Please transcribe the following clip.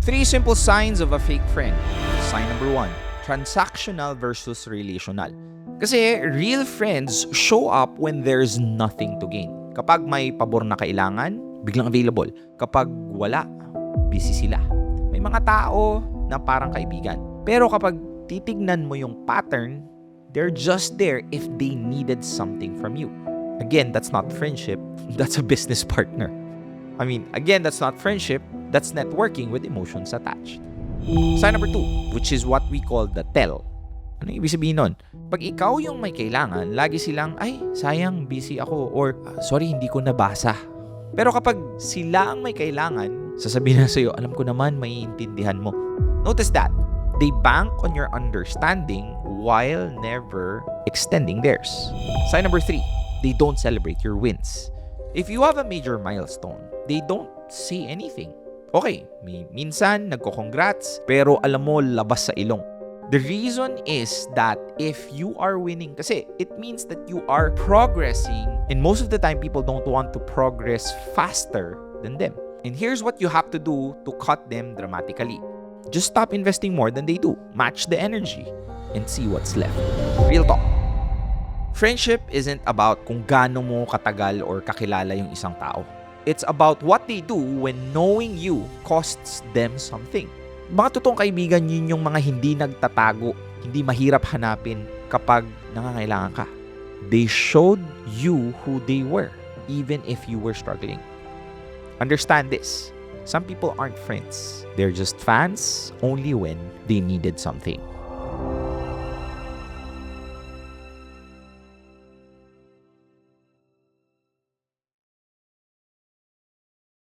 3 simple signs of a fake friend. Sign number 1, transactional versus relational. Kasi real friends show up when there's nothing to gain. Kapag may pabor na kailangan, biglang available. Kapag wala, busy sila. May mga tao na parang kaibigan. Pero kapag titignan mo yung pattern, they're just there if they needed something from you. Again, that's not friendship. That's a business partner. Again, that's not friendship. That's networking with emotions attached. Sign number 2, which is what we call the tell. Ano ibig sabihin nun? Pag ikaw yung may kailangan, lagi silang, ay, sayang, busy ako, or sorry, hindi ko nabasa. Pero kapag sila ang may kailangan, sasabihin na sa'yo, alam ko naman, maiintindihan mo. Notice that. They bank on your understanding while never extending theirs. Sign number 3, they don't celebrate your wins. If you have a major milestone, they don't say anything. Okay, minsan nagko-congrats, pero alam mo, labas sa ilong. The reason is that if you are winning, kasi it means that you are progressing, and most of the time, people don't want to progress faster than them. And here's what you have to do to cut them dramatically. Just stop investing more than they do. Match the energy and see what's left. Real talk. Friendship isn't about kung gaano mo katagal or kakilala yung isang tao. It's about what they do when knowing you costs them something. Mga totoong kaibigan, yun yung mga hindi nagtatago, hindi mahirap hanapin kapag nangangailangan ka. They showed you who they were, even if you were struggling. Understand this. Some people aren't friends. They're just fans only when they needed something.